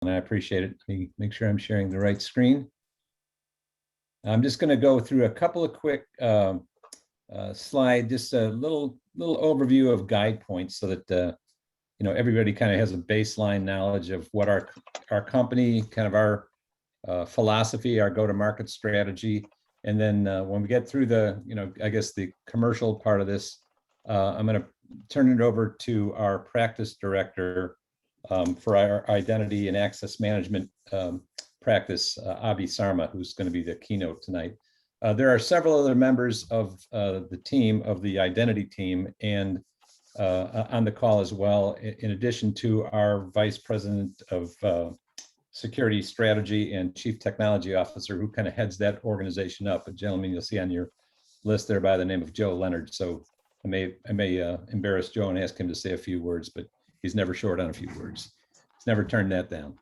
and I appreciate it. Let me make sure I'm sharing the right screen. I'm just going to go through a couple of quick slide, just a little overview of GuidePoint so that everybody kind of has a baseline knowledge of what our company, kind of our philosophy, our go-to-market strategy. And then when we get through the, I guess the commercial part of this, I'm going to turn it over to our practice director for our identity and access management practice, Abhi Sarmah, who's going to be the keynote tonight. There are several other members of the team, of the identity team, and on the call as well, in addition to our Vice President of Security Strategy and Chief Technology Officer, who kind of heads that organization up, a gentleman you'll see on your list there by the name of Joe Leonard. So I may embarrass Joe and ask him to say a few words, but he's never short on a few words. He's never turned that down.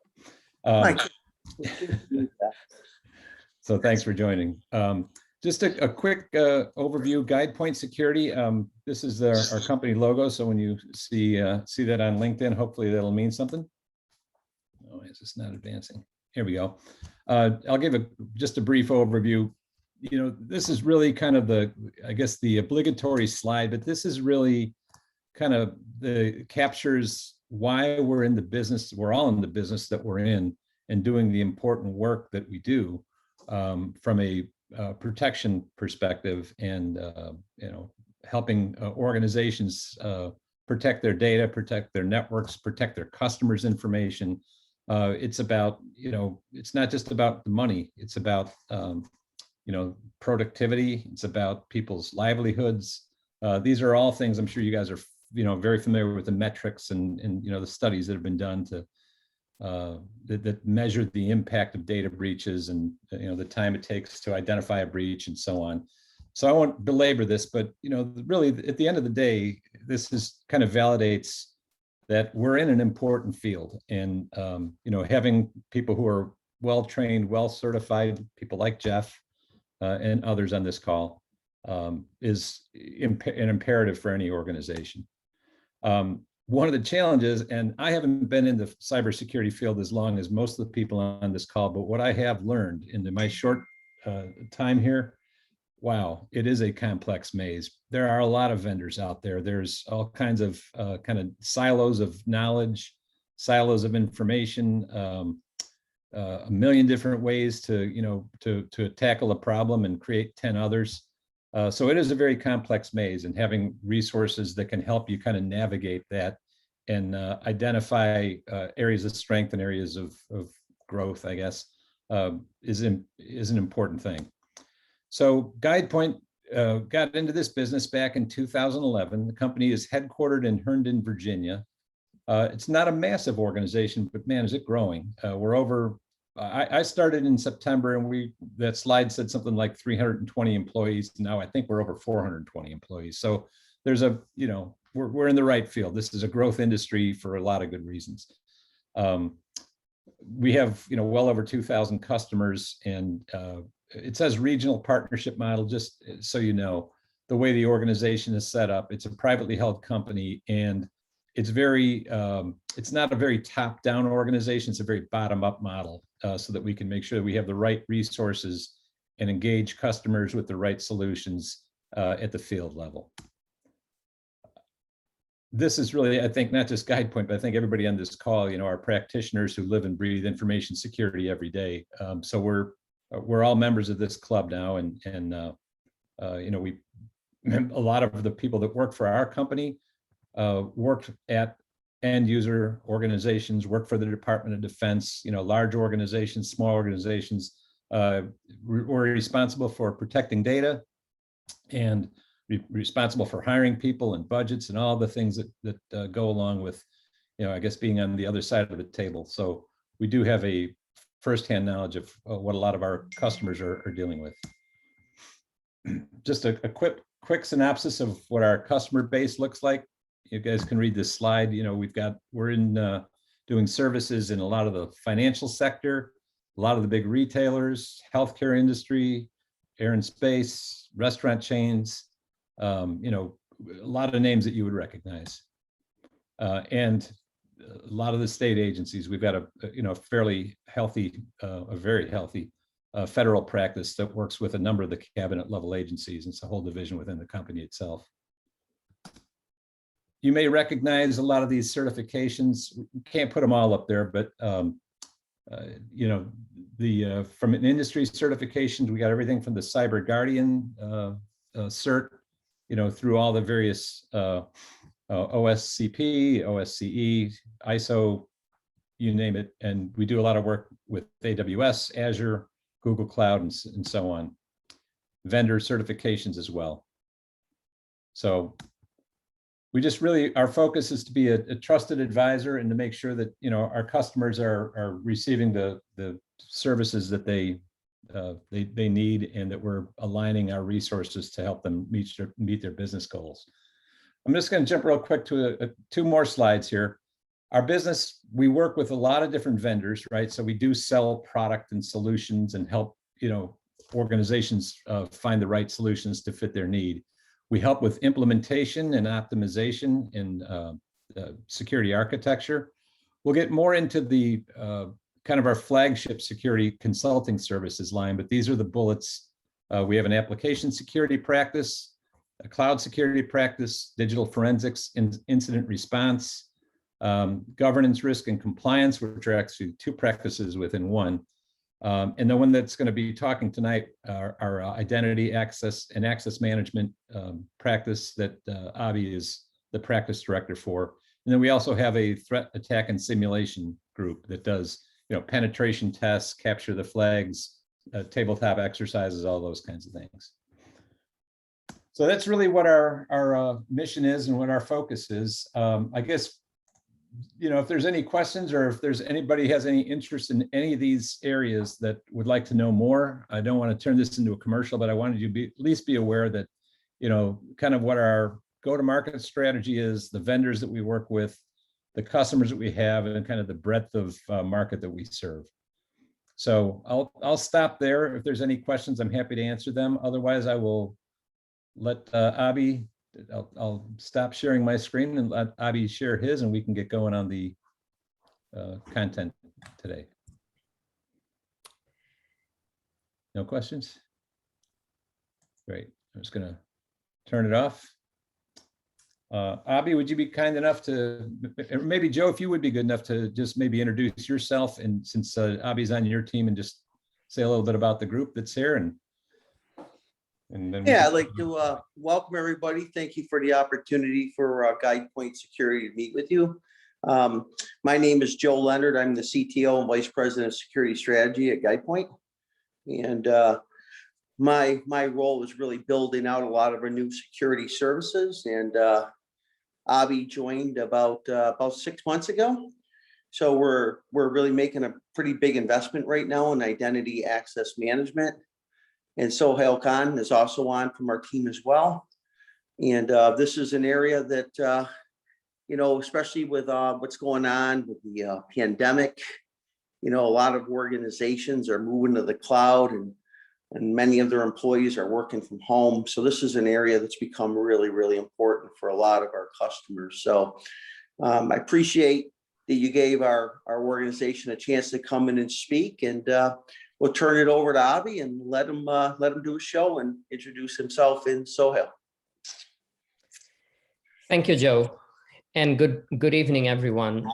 So thanks for joining. Just a quick overview, GuidePoint Security. This is our company logo. So when you see that on LinkedIn, hopefully that'll mean something. Oh, is this not advancing? Here we go. I'll give just a brief overview. This is really kind of I guess the obligatory slide, but this is really kind of captures why we're in the business. We're all in the business that we're in and doing the important work that we do from a protection perspective, and helping organizations protect their data, protect their networks, protect their customers' information. It's about, it's not just about the money. It's about productivity. It's about people's livelihoods. These are all things I'm sure you guys are very familiar with, the metrics and the studies that have been done to that measure the impact of data breaches and the time it takes to identify a breach and so on. So I won't belabor this, but really at the end of the day, this is kind of validates that we're in an important field, and having people who are well trained, well certified, people like Jeff and others on this call is an imperative for any organization. One of the challenges, and I haven't been in the cybersecurity field as long as most of the people on this call, but what I have learned in my short time here, wow, it is a complex maze. There are a lot of vendors out there. There's all kinds of kind of silos of knowledge, silos of information, a million different ways to tackle a problem and create 10 others. So it is a very complex maze, and having resources that can help you kind of navigate that and identify areas of strength and areas of growth, I guess, is an important thing. So GuidePoint got into this business back in 2011. The company is headquartered in Herndon, Virginia. It's not a massive organization, but man, is it growing. We're over, I started in September, and that slide said something like 320 employees. Now I think we're over 420 employees. So there's we're in the right field. This is a growth industry for a lot of good reasons. We have, well over 2,000 customers, and it says regional partnership model, just so you know, the way the organization is set up. It's a privately held company, and it's it's not a very top-down organization. It's a very bottom-up model, so that we can make sure that we have the right resources and engage customers with the right solutions at the field level. This is really, I think, not just GuidePoint, but I think everybody on this call, are practitioners who live and breathe information security every day. So we're all members of this club now, and we, a lot of the people that work for our company worked at end user organizations, work for the Department of Defense, large organizations, small organizations. We're responsible for protecting data and responsible for hiring people and budgets and all the things that go along with, I guess, being on the other side of the table. So we do have a firsthand knowledge of what a lot of our customers are dealing with. Just a quick synopsis of what our customer base looks like. You guys can read this slide. We're in doing services in a lot of the financial sector, a lot of the big retailers, healthcare industry, air and space, restaurant chains, a lot of names that you would recognize. And a lot of the state agencies. We've got a fairly healthy, a very healthy federal practice that works with a number of the cabinet level agencies. It's a whole division within the company itself. You may recognize a lot of these certifications. We can't put them all up there, but from an industry certifications, we got everything from the Cyber Guardian cert, through all the various OSCP, OSCE, ISO, you name it. And we do a lot of work with AWS, Azure, Google Cloud, and so on. Vendor certifications as well. So we just really, our focus is to be a trusted advisor and to make sure that our customers are receiving the services that they need, and that we're aligning our resources to help them meet their business goals. I'm just going to jump real quick to two more slides here. Our business, we work with a lot of different vendors, right? So we do sell product and solutions and help organizations find the right solutions to fit their need. We help with implementation and optimization in security architecture. We'll get more into the kind of our flagship security consulting services line, but these are the bullets. We have an application security practice, a cloud security practice, digital forensics, incident response, governance, risk, and compliance, which are actually two practices within one. And the one that's going to be talking tonight, our identity access and access management practice that Abhi is the practice director for. And then we also have a threat, attack, and simulation group that does penetration tests, capture the flags, tabletop exercises, all those kinds of things. So that's really what our mission is and what our focus is. I guess, if there's any questions, or if there's anybody has any interest in any of these areas that would like to know more, I don't want to turn this into a commercial, but I wanted you to at least be aware that, kind of what our go-to-market strategy is, the vendors that we work with, the customers that we have, and kind of the breadth of market that we serve. So I'll stop there. If there's any questions, I'm happy to answer them. Otherwise, I will let Abhi, I'll stop sharing my screen and let Abhi share his, and we can get going on the content today. No questions? Great. I'm just going to turn it off. Abhi, would you be kind enough to, or maybe Joe, if you would be good enough to just maybe introduce yourself, and since Abhi's on your team, and just say a little bit about the group that's here, and then I'd like to welcome everybody. Thank you for the opportunity for GuidePoint Security to meet with you. My name is Joe Leonard. I'm the CTO and Vice President of Security Strategy at GuidePoint. And my role is really building out a lot of our new security services. And Abhi joined about 6 months ago. So we're really making a pretty big investment right now in identity access management. And Sohail Khan is also on from our team as well. And this is an area that, especially with what's going on with the pandemic, a lot of organizations are moving to the cloud, and many of their employees are working from home. So this is an area that's become really, really important for a lot of our customers. So I appreciate that you gave our organization a chance to come in and speak, and we'll turn it over to Abhi and let him do a show and introduce himself in Sohail. Thank you, Joe, and good evening, everyone.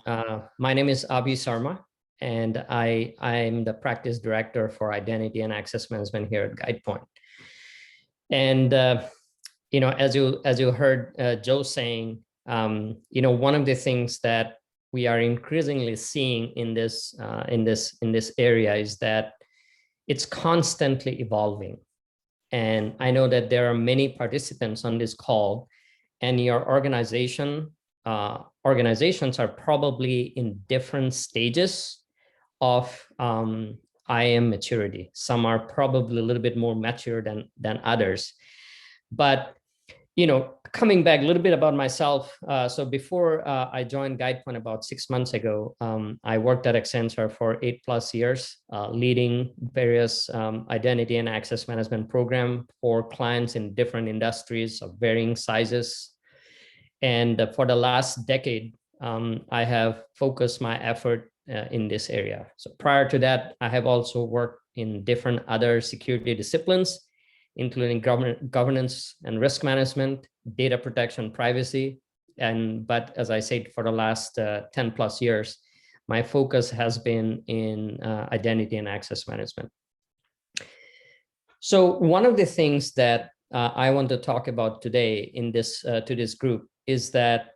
My name is Abhi Sarmah, and I'm the practice director for identity and access management here at GuidePoint. And as you heard Joe saying, one of the things that we are increasingly seeing in this area is that it's constantly evolving. And I know that there are many participants on this call, and your organizations are probably in different stages of IAM maturity. Some are probably a little bit more mature than others. But coming back a little bit about myself. So before I joined GuidePoint about 6 months ago, I worked at Accenture for 8+ years, leading various identity and access management program for clients in different industries of varying sizes. And for the last decade, I have focused my effort in this area. So prior to that, I have also worked in different other security disciplines, including governance and risk management, data protection, privacy. But as I said, for the last 10 plus years, my focus has been in identity and access management. So one of the things that I want to talk about today in this to this group is that,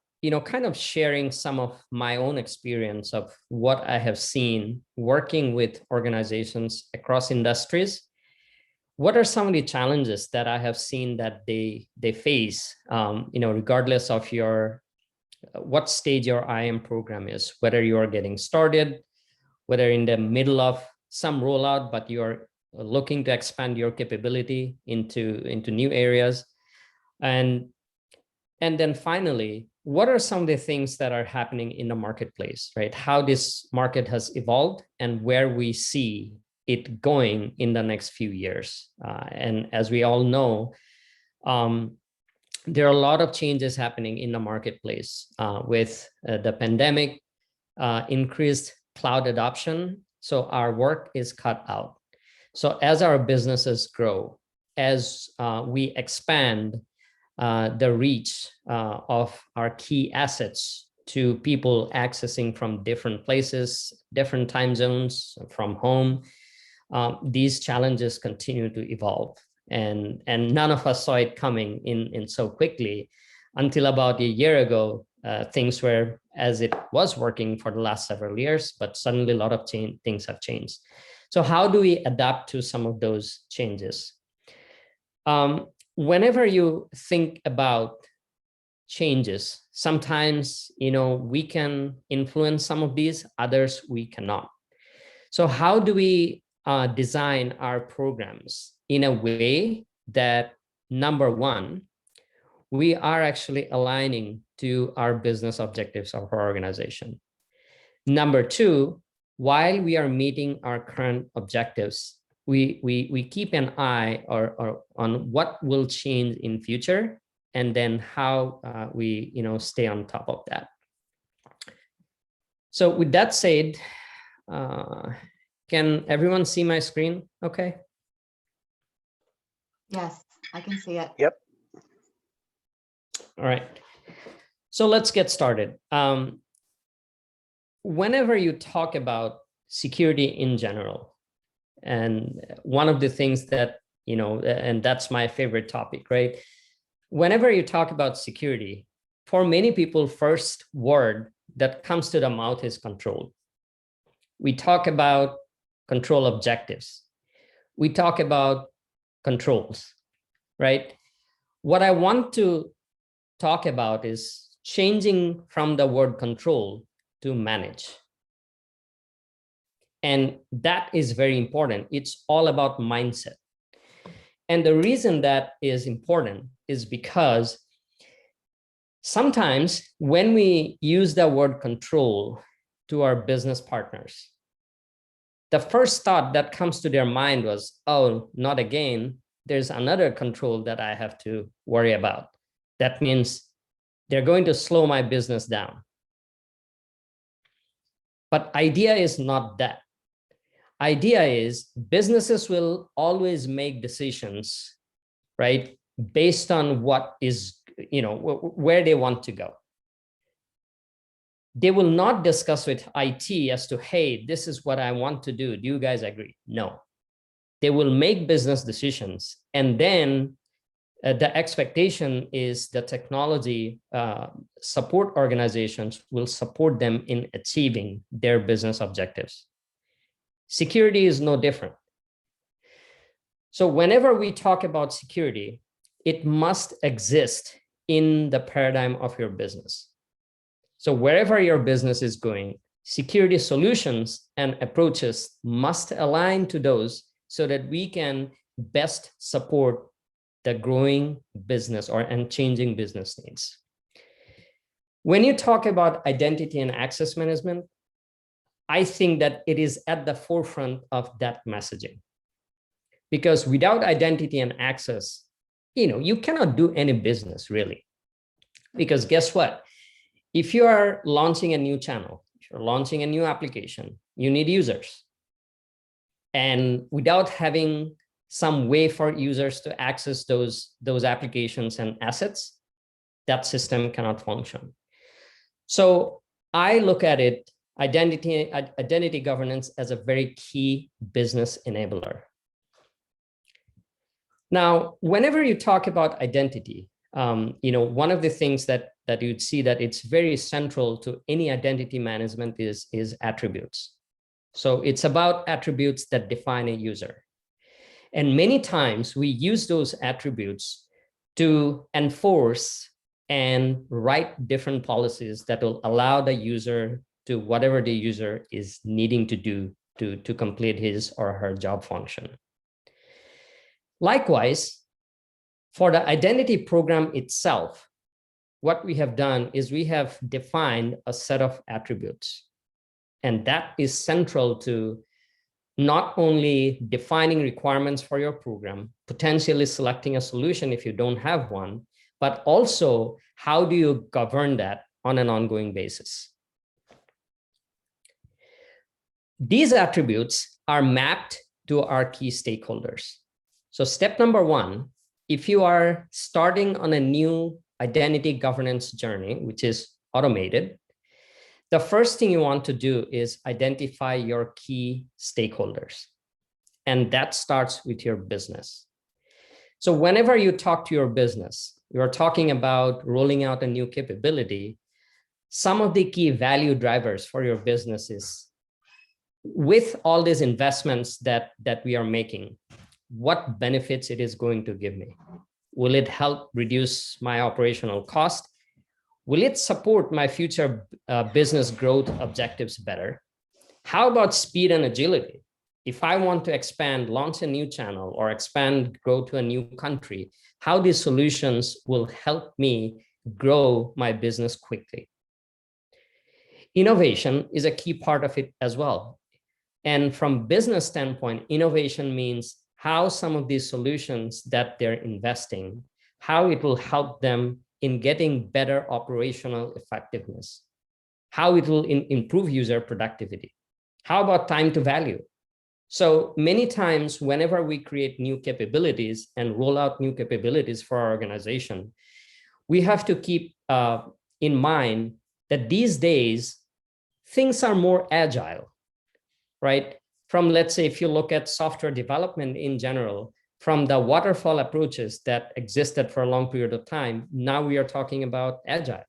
kind of sharing some of my own experience of what I have seen working with organizations across industries. What are some of the challenges that I have seen that they face, regardless of what stage your IAM program is, whether you are getting started, whether in the middle of some rollout, but you're looking to expand your capability into new areas. And then finally, what are some of the things that are happening in the marketplace, right? How this market has evolved and where we see it going in the next few years. And as we all know, there are a lot of changes happening in the marketplace with the pandemic, increased cloud adoption. So our work is cut out. So as our businesses grow, as we expand the reach of our key assets to people accessing from different places, different time zones, from home, these challenges continue to evolve. And none of us saw it coming in so quickly until about a year ago. Things were as it was working for the last several years, but suddenly a lot of things have changed. So how do we adapt to some of those changes? Whenever you think about changes, sometimes, we can influence some of these, others we cannot. So how do we design our programs in a way that, number one, we are actually aligning to our business objectives of our organization? Number two, while we are meeting our current objectives, we keep an eye on what will change in future, and then how we stay on top of that. So with that said, can everyone see my screen okay? Yes, I can see it. Yep. All right. So let's get started. Whenever you talk about security in general, and one of the things that, and that's my favorite topic, right? Whenever you talk about security, for many people, first word that comes to the mouth is control. We talk about control objectives. We talk about controls, right? What I want to talk about is changing from the word control to manage. And that is very important. It's all about mindset. And the reason that is important is because sometimes when we use the word control to our business partners, the first thought that comes to their mind was, oh, not again. There's another control that I have to worry about. That means they're going to slow my business down. But idea is not that. Idea is businesses will always make decisions, right, based on what is, where they want to go. They will not discuss with IT as to, hey, this is what I want to do. Do you guys agree? No. They will make business decisions, and then the expectation is the technology support organizations will support them in achieving their business objectives. Security is no different. So whenever we talk about security, it must exist in the paradigm of your business. So wherever your business is going, security solutions and approaches must align to those so that we can best support the growing business and changing business needs. When you talk about identity and access management, I think that it is at the forefront of that messaging. Because without identity and access, you cannot do any business really. Because guess what? if you are launching a new channel, if you're launching a new application, you need users. And without having some way for users to access those applications and assets, that system cannot function. So I look at it, identity governance, as a very key business enabler. Now, whenever you talk about identity, one of the things that you'd see that it's very central to any identity management is attributes. So it's about attributes that define a user. And many times we use those attributes to enforce and write different policies that will allow the user to whatever the user is needing to do to complete his or her job function. Likewise, for the identity program itself, what we have done is we have defined a set of attributes. And that is central to not only defining requirements for your program, potentially selecting a solution if you don't have one, but also how do you govern that on an ongoing basis. These attributes are mapped to our key stakeholders. So step number one, if you are starting on a new identity governance journey, which is automated, the first thing you want to do is identify your key stakeholders. And that starts with your business. So whenever you talk to your business, you're talking about rolling out a new capability, some of the key value drivers for your business is, with all these investments that we are making, what benefits it is going to give me? Will it help reduce my operational cost? Will it support my future business growth objectives better? How about speed and agility? If I want to expand, launch a new channel, or expand, grow to a new country, how these solutions will help me grow my business quickly? Innovation is a key part of it as well. And from business standpoint, innovation means how some of these solutions that they're investing, how it will help them in getting better operational effectiveness, how it will improve user productivity. How about time to value? So many times, whenever we create new capabilities and roll out new capabilities for our organization, we have to keep in mind that these days, things are more agile, right? From, let's say, if you look at software development in general, from the waterfall approaches that existed for a long period of time, now we are talking about agile.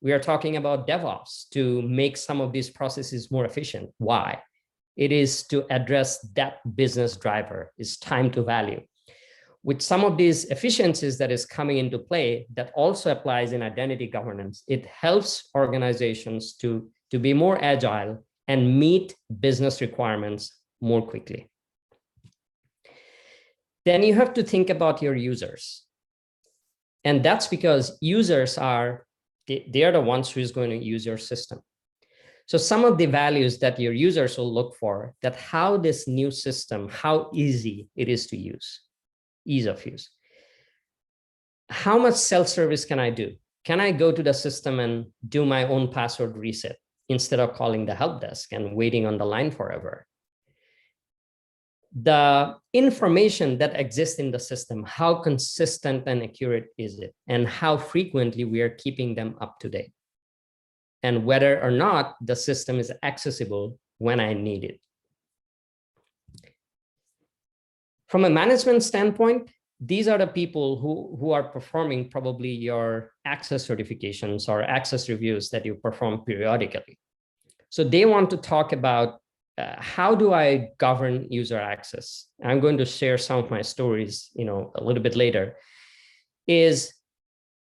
We are talking about DevOps to make some of these processes more efficient. Why? It is to address that business driver, is time to value. With some of these efficiencies that is coming into play, that also applies in identity governance. It helps organizations to be more agile and meet business requirements more quickly. Then you have to think about your users. And that's because users are, they are the ones who is going to use your system. So some of the values that your users will look for, that how this new system, how easy it is to use, ease of use. How much self-service can I do? Can I go to the system and do my own password reset instead of calling the help desk and waiting on the line forever? The information that exists in the system, how consistent and accurate is it? And how frequently we are keeping them up to date? And whether or not the system is accessible when I need it. From a management standpoint, these are the people who are performing probably your access certifications or access reviews that you perform periodically. So they want to talk about how do I govern user access? I'm going to share some of my stories, a little bit later. Is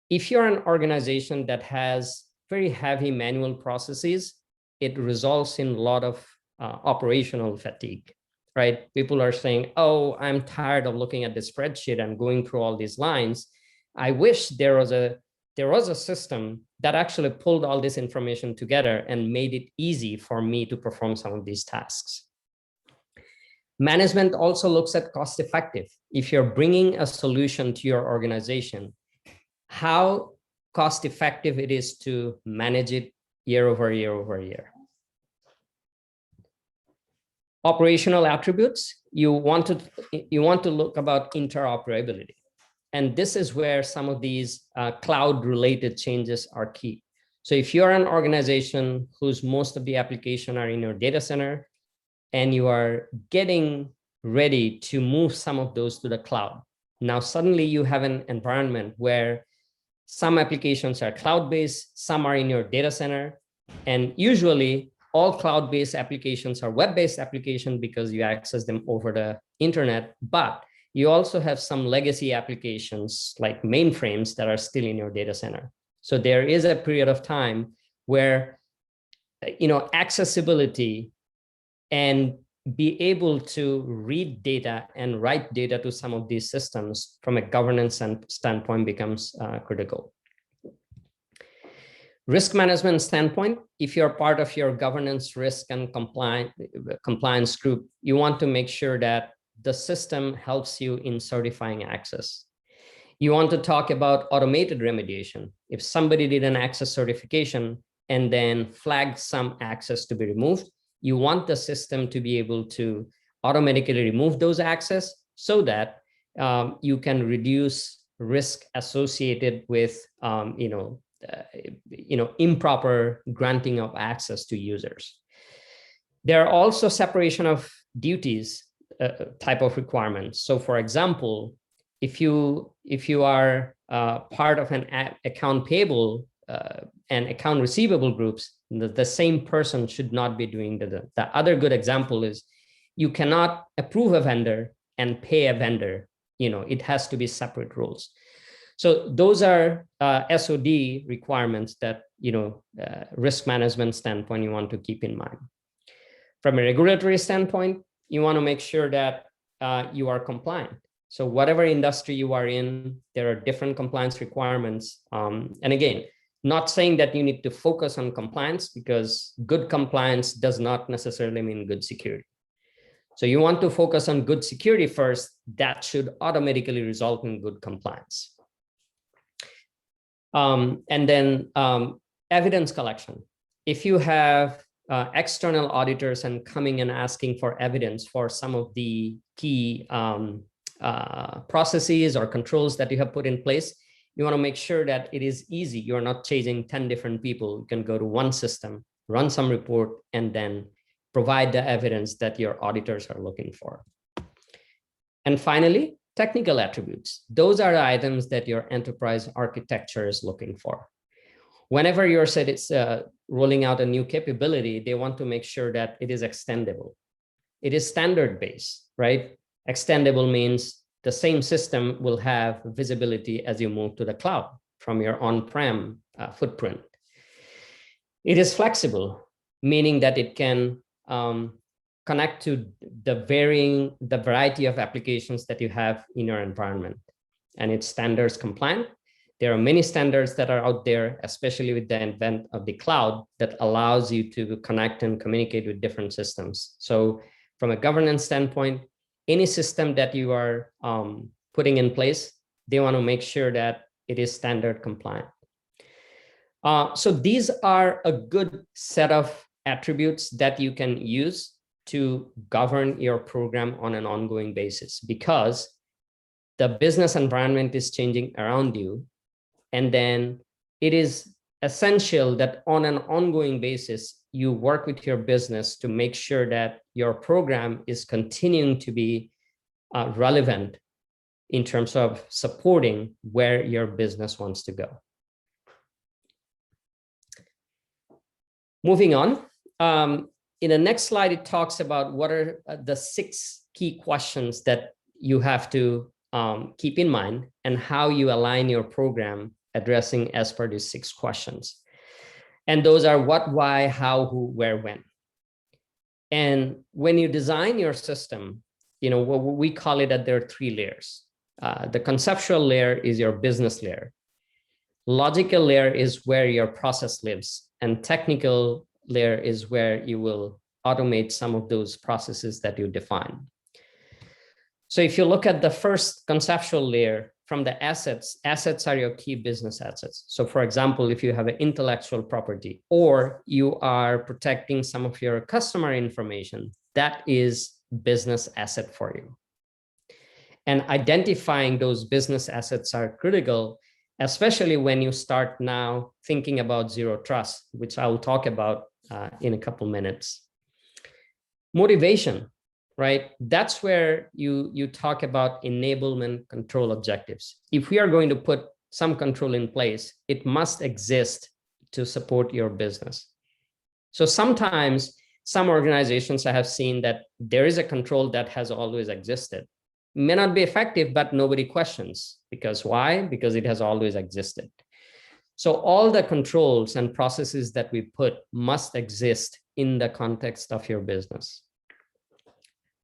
if you're an organization that has very heavy manual processes, it results in a lot of operational fatigue, right? People are saying, oh, I'm tired of looking at the spreadsheet and going through all these lines. I wish there was a system that actually pulled all this information together and made it easy for me to perform some of these tasks. Management also looks at cost effective. If you're bringing a solution to your organization, how cost effective it is to manage it year over year over year. Operational attributes, you want to look about interoperability. And this is where some of these cloud-related changes are key. So if you're an organization whose most of the application are in your data center, and you are getting ready to move some of those to the cloud, now suddenly you have an environment where some applications are cloud-based, some are in your data center, and usually all cloud-based applications are web-based applications because you access them over the internet, but you also have some legacy applications like mainframes that are still in your data center. So there is a period of time where, accessibility and be able to read data and write data to some of these systems from a governance standpoint becomes critical. Risk management standpoint, if you're part of your governance, risk, and compliance group, you want to make sure that the system helps you in certifying access. You want to talk about automated remediation. If somebody did an access certification and then flagged some access to be removed, you want the system to be able to automatically remove those access so that you can reduce risk associated with improper granting of access to users. There are also separation of duties type of requirements. So for example, if you are part of an account payable and account receivable groups, the same person should not be doing the other good example is you cannot approve a vendor and pay a vendor. It has to be separate roles. So those are SOD requirements that, risk management standpoint, you want to keep in mind. From a regulatory standpoint, you want to make sure that you are compliant. So whatever industry you are in, there are different compliance requirements. And again, not saying that you need to focus on compliance, because good compliance does not necessarily mean good security. So you want to focus on good security first. That should automatically result in good compliance. And then evidence collection. If you have external auditors and coming and asking for evidence for some of the key processes or controls that you have put in place, you want to make sure that it is easy. You're not chasing 10 different people. You can go to one system, run some report, and then provide the evidence that your auditors are looking for. And finally, technical attributes. Those are the items that your enterprise architecture is looking for. Whenever you're rolling out a new capability, they want to make sure that it is extendable. It is standard-based, right? Extendable means the same system will have visibility as you move to the cloud from your on-prem footprint. It is flexible, meaning that it can connect to the variety of applications that you have in your environment. And it's standards compliant. There are many standards that are out there, especially with the advent of the cloud, that allows you to connect and communicate with different systems. So from a governance standpoint, any system that you are putting in place, they want to make sure that it is standard compliant. So these are a good set of attributes that you can use to govern your program on an ongoing basis, because the business environment is changing around you. And then it is essential that on an ongoing basis, you work with your business to make sure that your program is continuing to be relevant in terms of supporting where your business wants to go. Moving on, in the next slide, it talks about what are the 6 key questions that you have to keep in mind and how you align your program addressing as per these 6 questions. And those are what, why, how, who, where, when. And when you design your system, what we call it that there are 3 layers. The conceptual layer is your business layer. Logical layer is where your process lives, and technical layer is where you will automate some of those processes that you define. So if you look at the first conceptual layer, from the assets, assets are your key business assets. So for example, if you have an intellectual property or you are protecting some of your customer information, that is business asset for you. And identifying those business assets are critical, especially when you start now thinking about zero trust, which I will talk about in a couple minutes. Motivation, right? That's where you talk about enablement control objectives. If we are going to put some control in place, it must exist to support your business. So sometimes some organizations I have seen that there is a control that has always existed. May not be effective, but nobody questions. Because why? Because it has always existed. So all the controls and processes that we put must exist in the context of your business.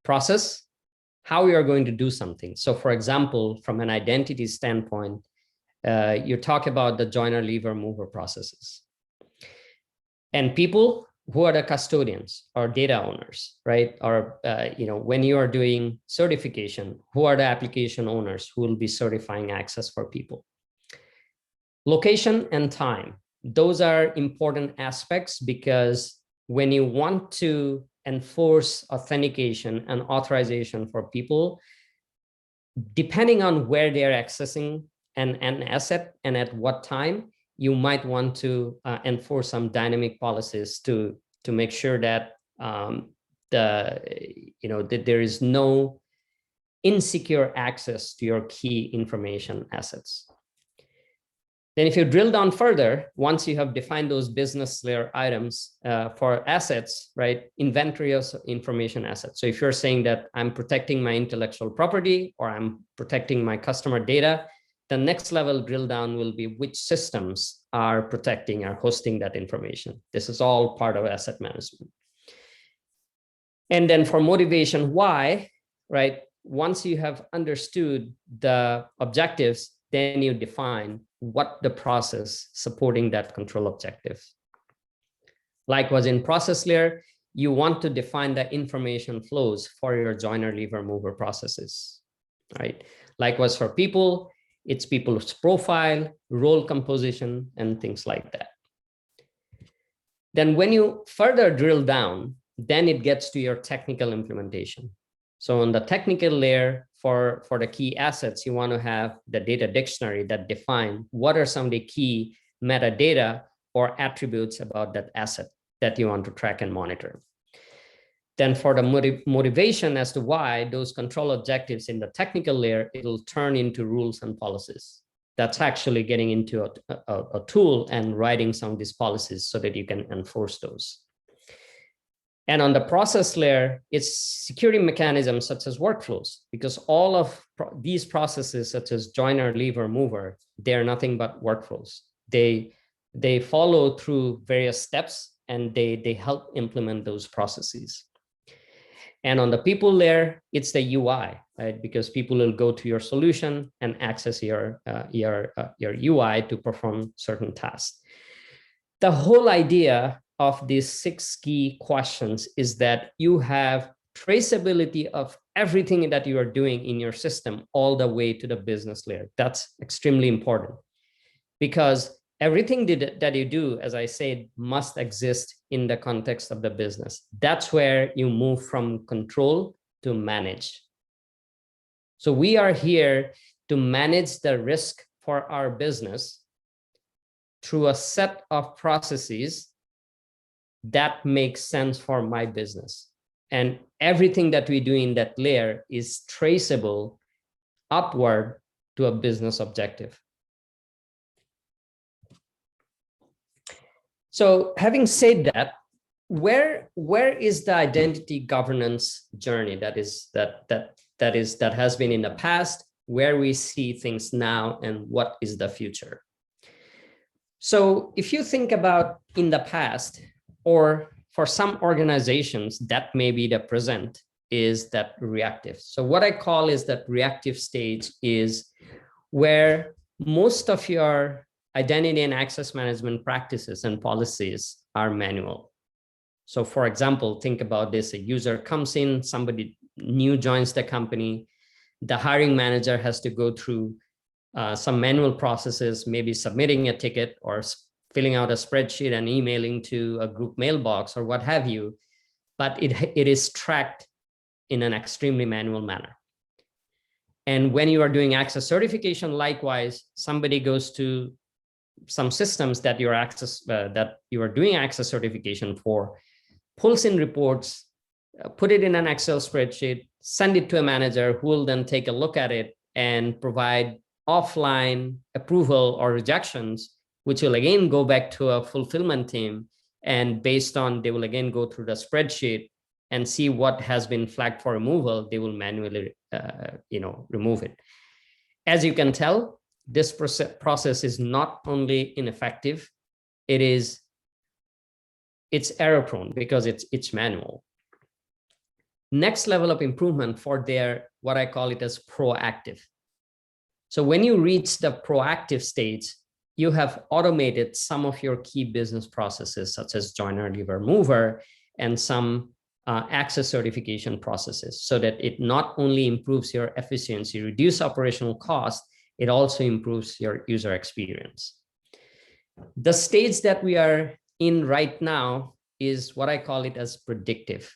Process, how you are going to do something. So for example, from an identity standpoint, you talk about the joiner, leaver, mover processes. And people, who are the custodians or data owners, right? Or when you are doing certification, who are the application owners who will be certifying access for people? Location and time, those are important aspects because when you want to enforce authentication and authorization for people, depending on where they're accessing an asset and at what time, you might want to enforce some dynamic policies to make sure that that there is no insecure access to your key information assets. Then if you drill down further, once you have defined those business layer items for assets, right, inventory of information assets. So if you're saying that I'm protecting my intellectual property or I'm protecting my customer data, the next level drill down will be which systems are protecting or hosting that information. This is all part of asset management. And then for motivation, why, right? Once you have understood the objectives, then you define what the process supporting that control objective. Likewise, in process layer, you want to define the information flows for your joiner, leaver, mover processes, right? Likewise, for people, it's people's profile, role composition, and things like that. Then when you further drill down, then it gets to your technical implementation. So on the technical layer for the key assets, you want to have the data dictionary that define what are some of the key metadata or attributes about that asset that you want to track and monitor. Then for the motivation as to why those control objectives in the technical layer, it'll turn into rules and policies. That's actually getting into a tool and writing some of these policies so that you can enforce those. And on the process layer, it's security mechanisms such as workflows, because all of these processes such as joiner, leaver, mover, they're nothing but workflows. They follow through various steps and they help implement those processes. And on the people layer, it's the UI, right? Because people will go to your solution and access your UI to perform certain tasks. The whole idea of these 6 key questions is that you have traceability of everything that you are doing in your system all the way to the business layer. That's extremely important because everything that you do, as I said, must exist in the context of the business. That's where you move from control to manage. So we are here to manage the risk for our business through a set of processes that makes sense for my business. And everything that we do in that layer is traceable upward to a business objective. So having said that, where is the identity governance journey that has been in the past, where we see things now, and what is the future? So if you think about in the past, or for some organizations that may be the present, is that reactive. So what I call is that reactive stage is where most of your identity and access management practices and policies are manual. So for example, think about this: a user comes in, somebody new joins the company, the hiring manager has to go through some manual processes, maybe submitting a ticket or filling out a spreadsheet and emailing to a group mailbox or what have you, but it is tracked in an extremely manual manner. And when you are doing access certification, likewise, somebody goes to some systems that you are doing access certification for, pulls in reports, put it in an Excel spreadsheet, send it to a manager who will then take a look at it and provide offline approval or rejections, which will again go back to a fulfillment team. And based on, they will again go through the spreadsheet and see what has been flagged for removal. They will manually, remove it. As you can tell, this process is not only ineffective, it's error prone because it's manual. Next level of improvement for their, what I call it as proactive. So when you reach the proactive stage, you have automated some of your key business processes, such as joiner, lever, mover, and some access certification processes, so that it not only improves your efficiency, reduce operational cost, it also improves your user experience. The stage that we are in right now is what I call it as predictive.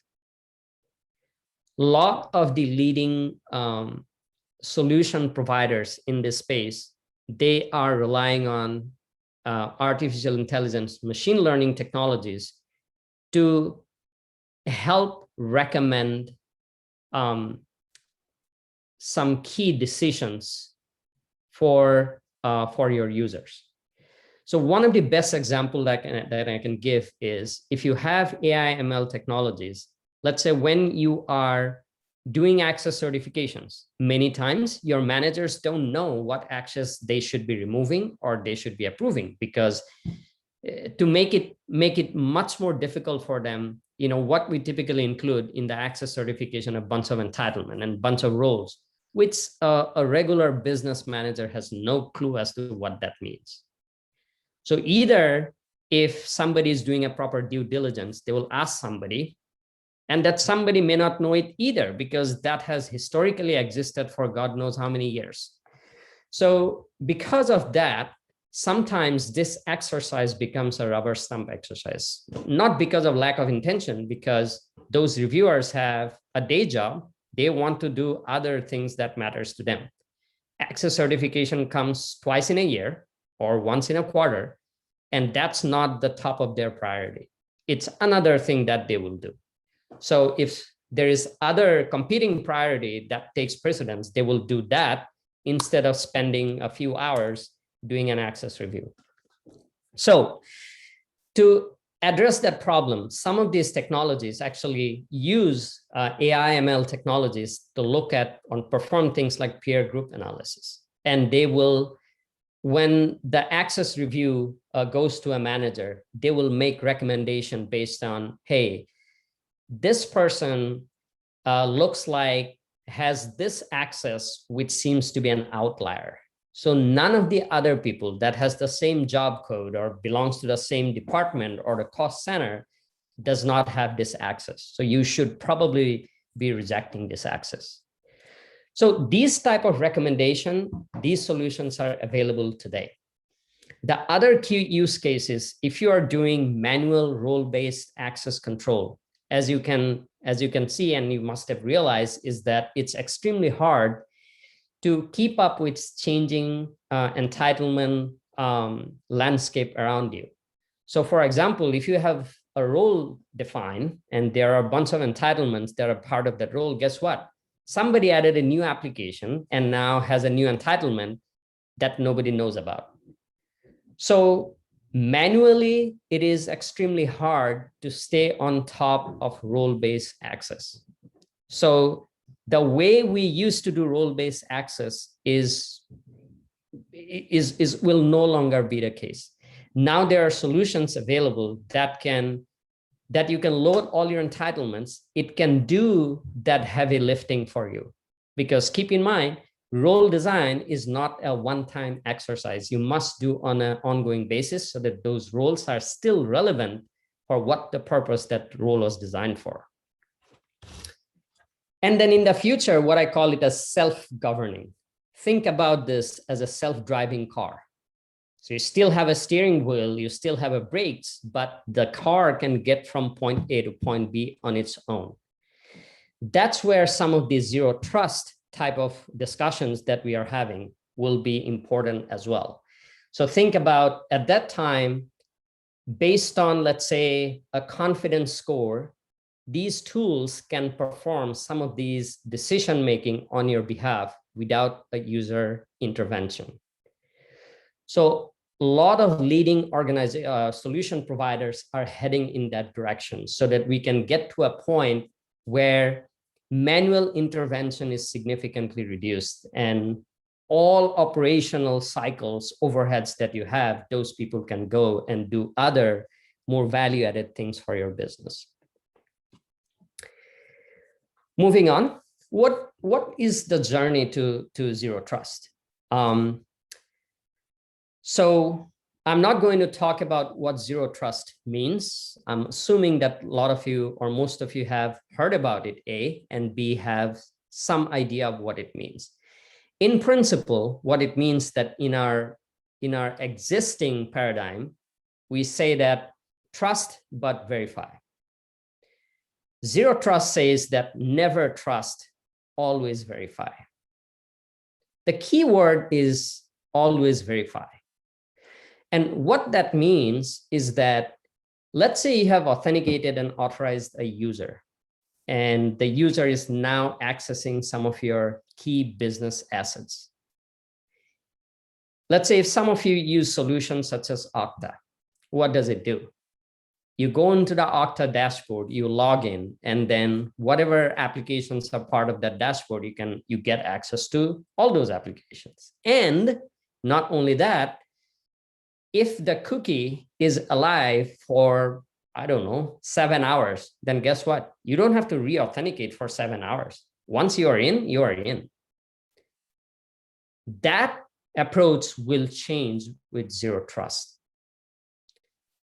A lot of the leading solution providers in this space, they are relying on artificial intelligence, machine learning technologies to help recommend some key decisions for your users. So one of the best examples that I can give is, if you have AI ML technologies, let's say when you are doing access certifications, many times your managers don't know what access they should be removing or they should be approving, because to make it much more difficult for them, what we typically include in the access certification, a bunch of entitlement and bunch of roles, which a regular business manager has no clue as to what that means. So either if somebody is doing a proper due diligence, they will ask somebody, and that somebody may not know it either, because that has historically existed for God knows how many years. So because of that, sometimes this exercise becomes a rubber stamp exercise, not because of lack of intention, because those reviewers have a day job. They want to do other things that matters to them. Access certification comes twice in a year or once in a quarter, and that's not the top of their priority. It's another thing that they will do. So if there is other competing priority that takes precedence, they will do that instead of spending a few hours doing an access review. So to address that problem, some of these technologies actually use AI ML technologies to look at and perform things like peer group analysis. And they will, when the access review goes to a manager, they will make recommendation based on, hey, this person looks like has this access, which seems to be an outlier. So none of the other people that has the same job code or belongs to the same department or the cost center does not have this access. So you should probably be rejecting this access. So these type of recommendation, these solutions are available today. The other key use case is if you are doing manual role-based access control, as you can see, and you must have realized, is that it's extremely hard to keep up with changing entitlement landscape around you. So for example, if you have a role defined and there are a bunch of entitlements that are part of that role, guess what? Somebody added a new application and now has a new entitlement that nobody knows about. So manually, it is extremely hard to stay on top of role-based access. So the way we used to do role-based access will no longer be the case. Now there are solutions available that you can load all your entitlements. It can do that heavy lifting for you, because keep in mind, role design is not a one-time exercise. You must do on an ongoing basis so that those roles are still relevant for what the purpose that role was designed for. And then in the future, what I call it as self-governing. think about this as a self-driving car. So you still have a steering wheel, you still have a brakes, but the car can get from point A to point B on its own. That's where some of these zero trust type of discussions that we are having will be important as well. So think about at that time, based on, let's say, a confidence score, these tools can perform some of these decision-making on your behalf without a user intervention. So a lot of leading solution providers are heading in that direction so that we can get to a point where manual intervention is significantly reduced and all operational cycles, overheads that you have, those people can go and do other more value-added things for your business. Moving on, what is the journey to zero trust? So I'm not going to talk about what zero trust means. I'm assuming that a lot of you or most of you have heard about it, A, and B, have some idea of what it means. In principle, what it means that in our existing paradigm, we say that trust but verify. Zero trust says that never trust, always verify. The key word is always verify. And what that means is that, let's say you have authenticated and authorized a user, and the user is now accessing some of your key business assets. Let's say if some of you use solutions such as Okta, what does it do? You go into the Okta dashboard, you log in, and then whatever applications are part of that dashboard, you get access to all those applications. And not only that, if the cookie is alive for, I don't know, 7 hours, then guess what? You don't have to re-authenticate for 7 hours. Once you are in, you are in. That approach will change with zero trust.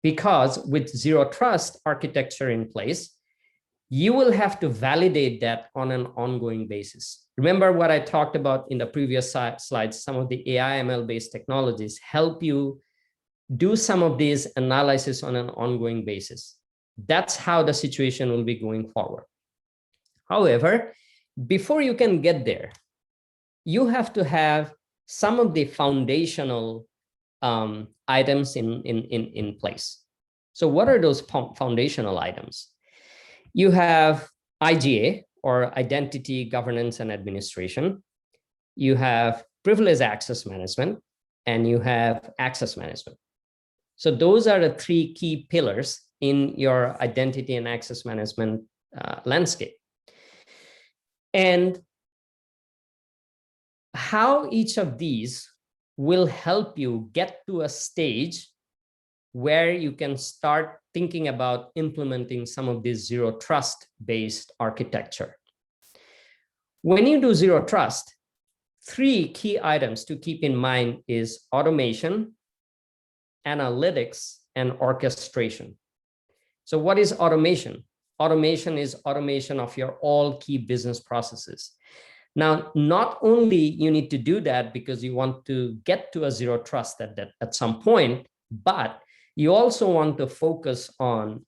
Because with zero trust architecture in place, you will have to validate that on an ongoing basis. Remember what I talked about in the previous slides, some of the AI ML-based technologies help you do some of these analysis on an ongoing basis. That's how the situation will be going forward. However, before you can get there, you have to have some of the foundational items in place. So what are those foundational items? You have IGA, or Identity Governance and Administration. You have Privileged Access Management, and you have Access Management. So those are the three key pillars in your identity and access management landscape. And how each of these will help you get to a stage where you can start thinking about implementing some of this zero trust based architecture. When you do zero trust, three key items to keep in mind is automation, analytics, and orchestration. So what is automation? Automation is automation of your all key business processes. Now, not only you need to do that because you want to get to a zero trust at some point, but you also want to focus on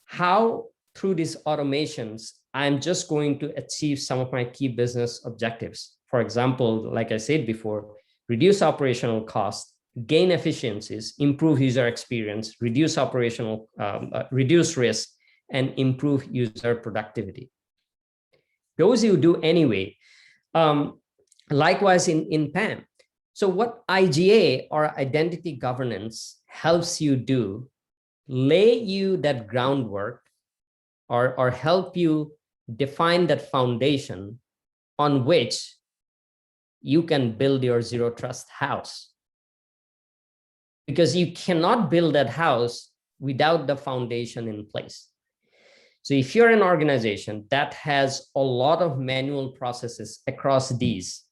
how through these automations, I'm just going to achieve some of my key business objectives. For example, like I said before, reduce operational costs, gain efficiencies, improve user experience, reduce reduce risk, and improve user productivity. Those you do anyway. Likewise in PAM. So what IGA, or Identity Governance, helps you do, lay you that groundwork or help you define that foundation on which you can build your zero trust house. Because you cannot build that house without the foundation in place. So if you're an organization that has a lot of manual processes across these,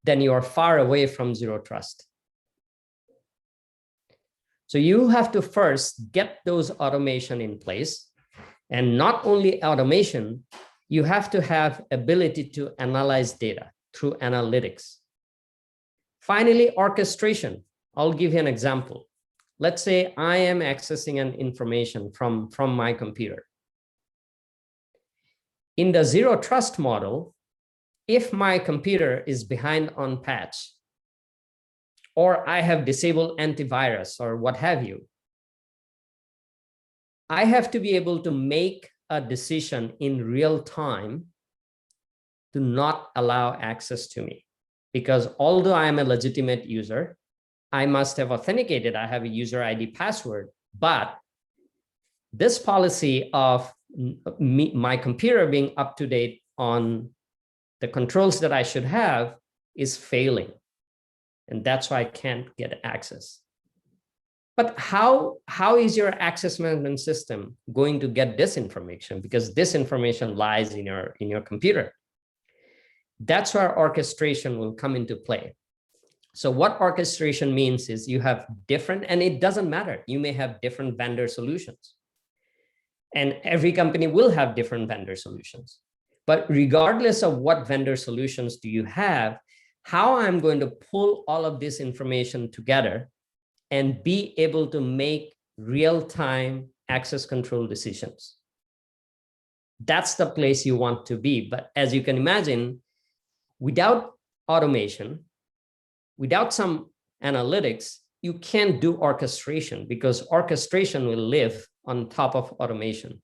then you are far away from zero trust. So you have to first get those automation in place. And not only automation, you have to have ability to analyze data through analytics. Finally, orchestration. I'll give you an example. Let's say I am accessing an information from my computer. In the zero trust model, if my computer is behind on patch, or I have disabled antivirus or what have you, I have to be able to make a decision in real time to not allow access to me. Because although I am a legitimate user, I must have authenticated, I have a user ID password, but this policy of my computer being up to date on the controls that I should have is failing. And that's why I can't get access. But how is your access management system going to get this information? Because this information lies in your computer. That's where orchestration will come into play. So what orchestration means is you have different, and it doesn't matter, you may have different vendor solutions. And every company will have different vendor solutions. But regardless of what vendor solutions do you have, how I'm going to pull all of this information together and be able to make real-time access control decisions. That's the place you want to be. But as you can imagine, without automation, without some analytics, you can't do orchestration, because orchestration will live on top of automation.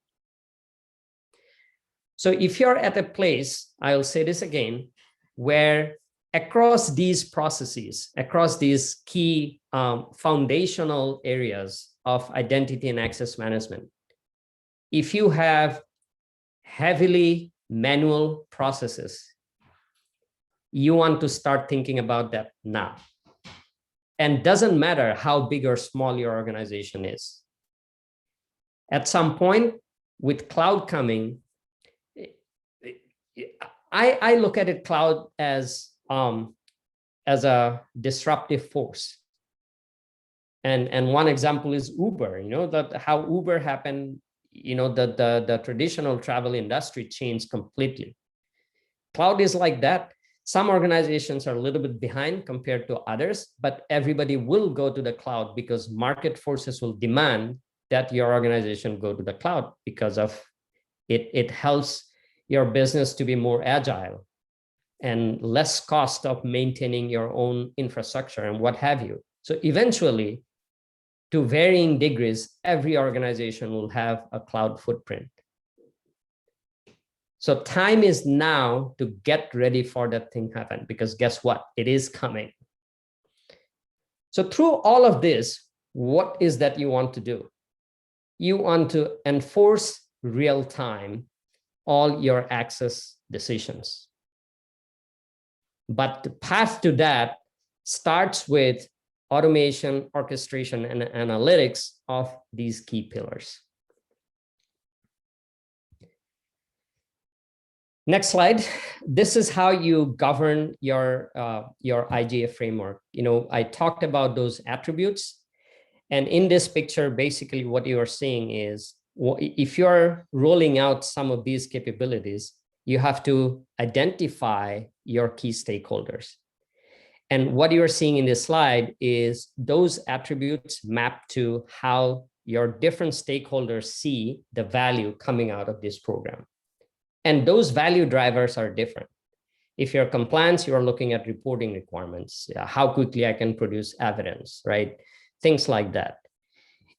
So if you're at a place, I'll say this again, where across these processes, across these key foundational areas of identity and access management, if you have heavily manual processes, you want to start thinking about that now. And doesn't matter how big or small your organization is. At some point, with cloud coming, I look at it, cloud as a disruptive force. And one example is Uber, that how Uber happened, the traditional travel industry changed completely. Cloud is like that. Some organizations are a little bit behind compared to others, but everybody will go to the cloud because market forces will demand that your organization go to the cloud, because of it helps your business to be more agile and less cost of maintaining your own infrastructure and what have you. So eventually, to varying degrees, every organization will have a cloud footprint. So time is now to get ready for that thing happen, because guess what? It is coming. So through all of this, what is that you want to do? You want to enforce real time all your access decisions. But the path to that starts with automation, orchestration, and analytics of these key pillars. Next slide. This is how you govern your IGA framework. I talked about those attributes. And in this picture, basically what you are seeing is, if you're rolling out some of these capabilities, you have to identify your key stakeholders. And what you're seeing in this slide is those attributes map to how your different stakeholders see the value coming out of this program. And those value drivers are different. If you're compliance, you're looking at reporting requirements, how quickly I can produce evidence, right? Things like that.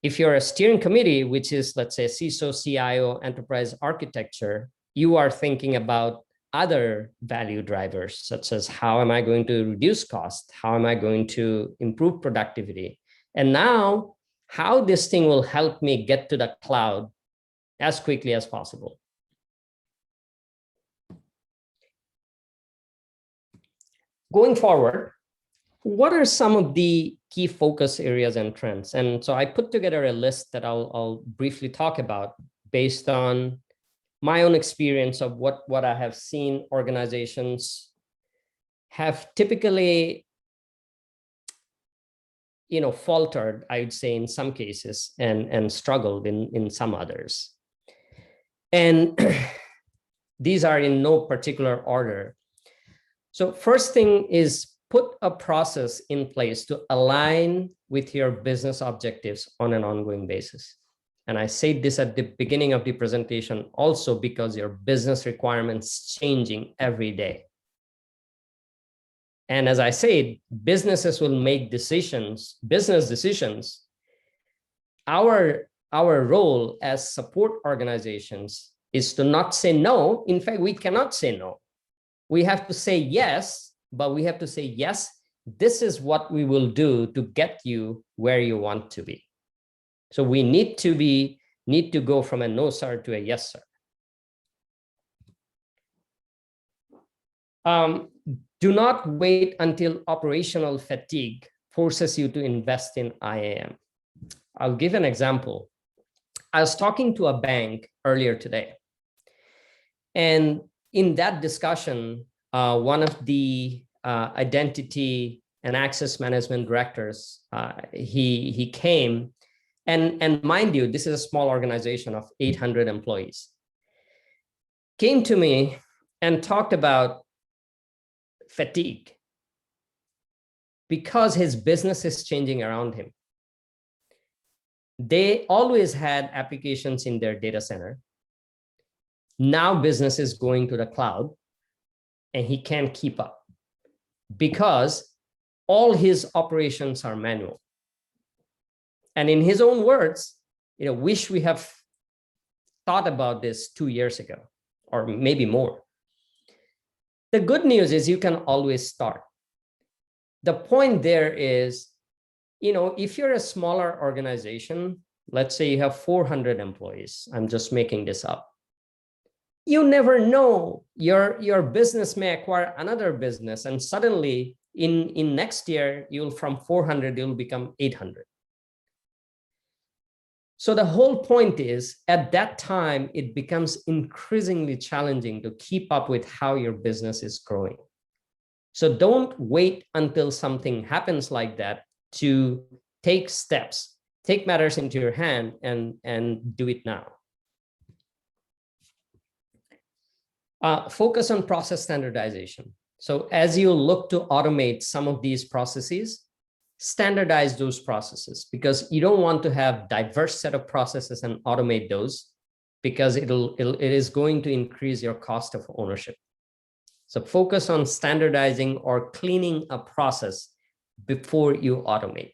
If you're a steering committee, which is, let's say, CISO, CIO, enterprise architecture, you are thinking about other value drivers, such as how am I going to reduce cost? How am I going to improve productivity? And now, how this thing will help me get to the cloud as quickly as possible. Going forward, what are some of the key focus areas and trends? And so I put together a list that I'll briefly talk about based on my own experience of what I have seen organizations have typically, faltered, I would say, in some cases, and struggled in some others. And these are in no particular order. So first thing is put a process in place to align with your business objectives on an ongoing basis. And I said this at the beginning of the presentation also because your business requirements changing every day. And as I said, businesses will make decisions, business decisions. Our role as support organizations is to not say no. In fact, we cannot say no. We have to say yes, but we have to say, yes, this is what we will do to get you where you want to be. So we need to go from a no, sir, to a yes, sir. Do not wait until operational fatigue forces you to invest in IAM. I'll give an example. I was talking to a bank earlier today, and in that discussion, one of the identity and access management directors, he came, and mind you, this is a small organization of 800 employees, came to me and talked about fatigue because his business is changing around him. They always had applications in their data center. Now business is going to the cloud and he can't keep up because all his operations are manual. And in his own words, wish we have thought about this 2 years ago or maybe more. The good news is you can always start. The point there is, if you're a smaller organization, let's say you have 400 employees, I'm just making this up. You never know, your business may acquire another business and suddenly in next year, from 400, you'll become 800. So the whole point is at that time, it becomes increasingly challenging to keep up with how your business is growing. So don't wait until something happens like that to take steps, take matters into your hand and do it now. Focus on process standardization. So as you look to automate some of these processes, standardize those processes because you don't want to have diverse set of processes and automate those because it is going to increase your cost of ownership. So focus on standardizing or cleaning a process before you automate.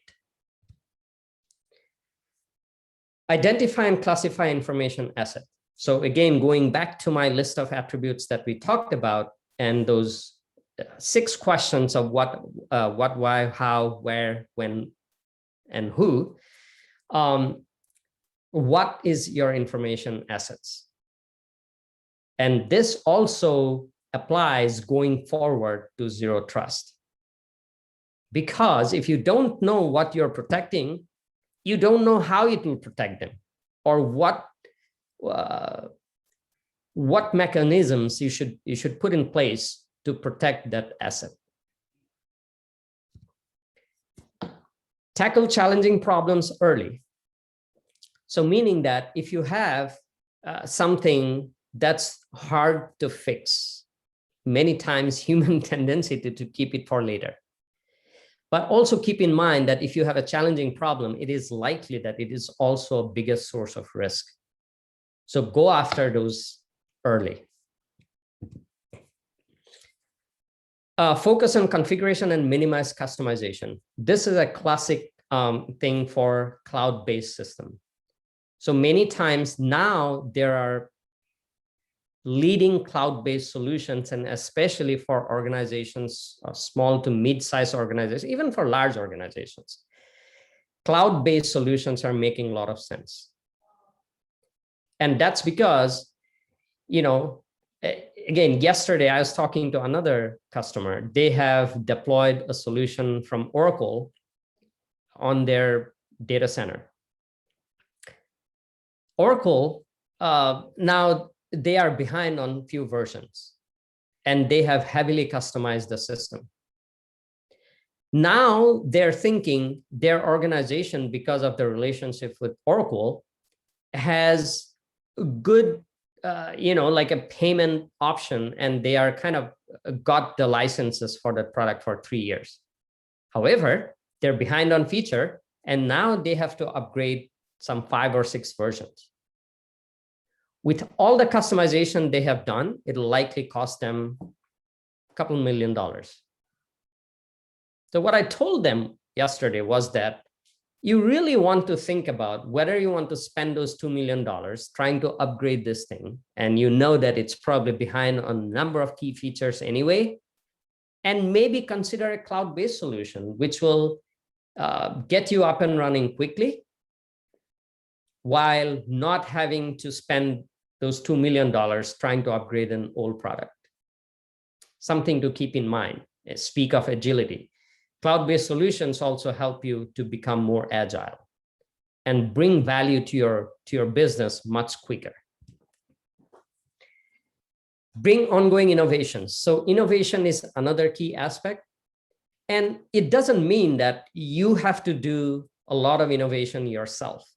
Identify and classify information asset. So again, going back to my list of attributes that we talked about and those 6 questions of what, why, how, where, when, and who, what is your information assets? And this also applies going forward to zero trust. Because if you don't know what you're protecting, you don't know how it will protect them or what mechanisms you should put in place to protect that asset. Tackle challenging problems early. So meaning that if you have something that's hard to fix, many times human tendency to keep it for later. But also keep in mind that if you have a challenging problem, it is likely that it is also a biggest source of risk. So go after those early. Focus on configuration and minimize customization. This is a classic thing for cloud-based system. So many times now there are leading cloud-based solutions, and especially for organizations, small to mid-sized organizations, even for large organizations, cloud-based solutions are making a lot of sense. And that's because, again, yesterday I was talking to another customer. They have deployed a solution from Oracle on their data center. Oracle, now they are behind on few versions and they have heavily customized the system. Now they're thinking their organization, because of the relationship with Oracle, has a good, like a payment option, and they are kind of got the licenses for that product for 3 years. However, they're behind on feature, and now they have to upgrade some 5 or 6 versions. With all the customization they have done, it'll likely cost them a couple $1 million. So what I told them yesterday was that you really want to think about whether you want to spend those $2 million trying to upgrade this thing, and you know that it's probably behind on a number of key features anyway, and maybe consider a cloud-based solution, which will get you up and running quickly while not having to spend those $2 million trying to upgrade an old product. Something to keep in mind. Speak of agility. Cloud-based solutions also help you to become more agile and bring value to your business much quicker. Bring ongoing innovations. So innovation is another key aspect. And it doesn't mean that you have to do a lot of innovation yourself.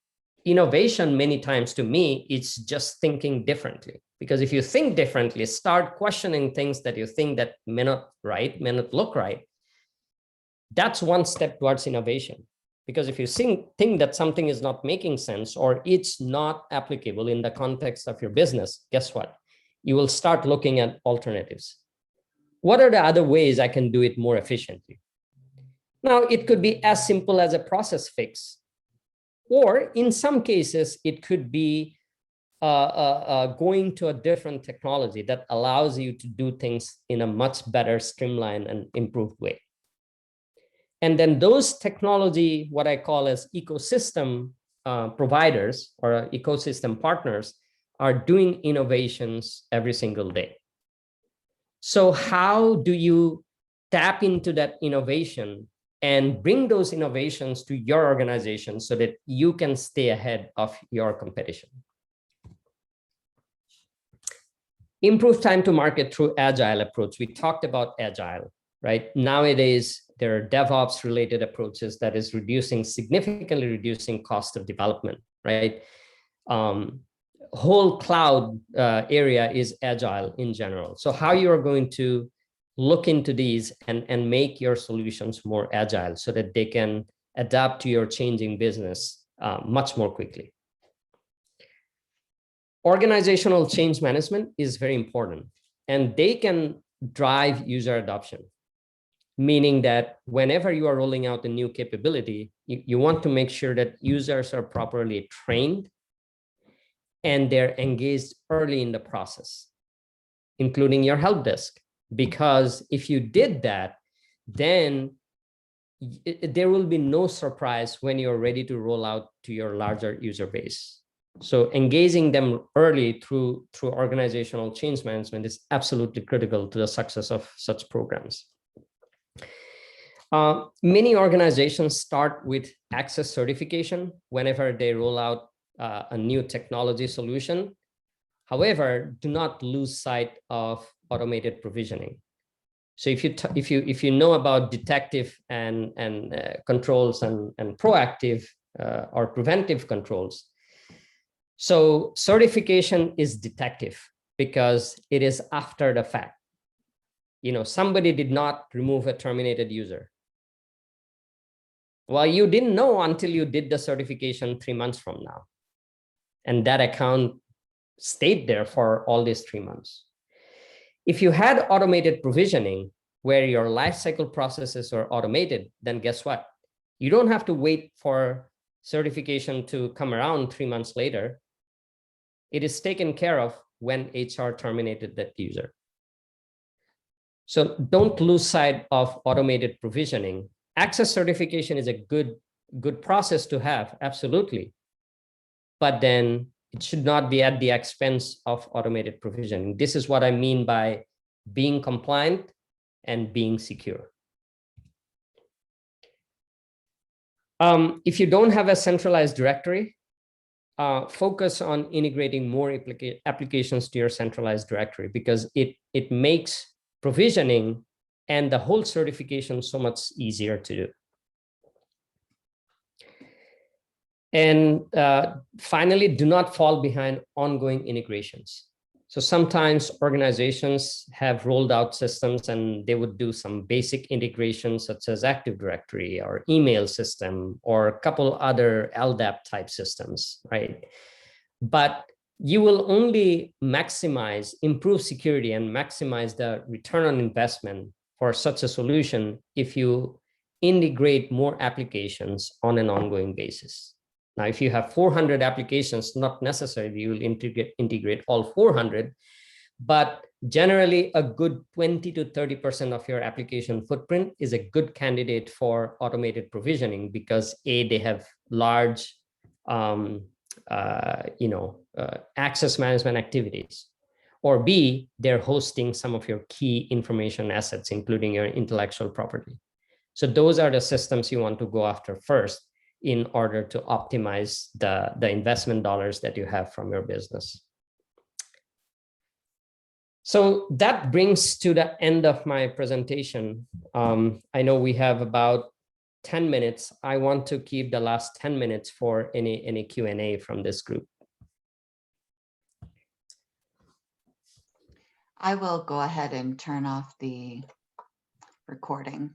Innovation, many times to me, it's just thinking differently. Because if you think differently, start questioning things that you think that may not look right, that's one step towards innovation. Because if you think that something is not making sense or it's not applicable in the context of your business, guess what? You will start looking at alternatives. What are the other ways I can do it more efficiently? Now, it could be as simple as a process fix, or in some cases, it could be going to a different technology that allows you to do things in a much better, streamlined, and improved way. And then those technology, what I call as ecosystem providers or ecosystem partners, are doing innovations every single day. So how do you tap into that innovation and bring those innovations to your organization so that you can stay ahead of your competition? Improve time to market through agile approach. We talked about agile, right? Nowadays, there are DevOps related approaches that is significantly reducing cost of development, right? Whole cloud area is agile in general. So how you are going to look into these and make your solutions more agile so that they can adapt to your changing business much more quickly. Organizational change management is very important, and they can drive user adoption, meaning that whenever you are rolling out a new capability, you want to make sure that users are properly trained and they're engaged early in the process, including your help desk. Because if you did that, then there will be no surprise when you're ready to roll out to your larger user base. So engaging them early through organizational change management is absolutely critical to the success of such programs. Many organizations start with access certification whenever they roll out a new technology solution. However, do not lose sight of automated provisioning. So if you know about detective and controls and proactive or preventive controls, so certification is detective because it is after the fact. Somebody did not remove a terminated user. Well, you didn't know until you did the certification 3 months from now. And that account stayed there for all these 3 months. If you had automated provisioning where your lifecycle processes are automated, then guess what? You don't have to wait for certification to come around 3 months later. It is taken care of when HR terminated that user. So don't lose sight of automated provisioning. Access certification is a good process to have, absolutely. But then it should not be at the expense of automated provisioning. This is what I mean by being compliant and being secure. If you don't have a centralized directory, focus on integrating more applications to your centralized directory, because it makes provisioning and the whole certification so much easier to do. And finally, do not fall behind ongoing integrations. So sometimes organizations have rolled out systems and they would do some basic integrations such as Active Directory or email system or a couple other LDAP type systems, right? But you will only improve security and maximize the return on investment for such a solution if you integrate more applications on an ongoing basis. Now, if you have 400 applications, not necessarily you will integrate all 400, but generally a good 20 to 30% of your application footprint is a good candidate for automated provisioning because A, they have large access management activities, or B, they're hosting some of your key information assets, including your intellectual property. So those are the systems you want to go after first in order to optimize the investment dollars that you have from your business. So that brings to the end of my presentation. I know we have about 10 minutes. I want to keep the last 10 minutes for any Q&A from this group. I will go ahead and turn off the recording.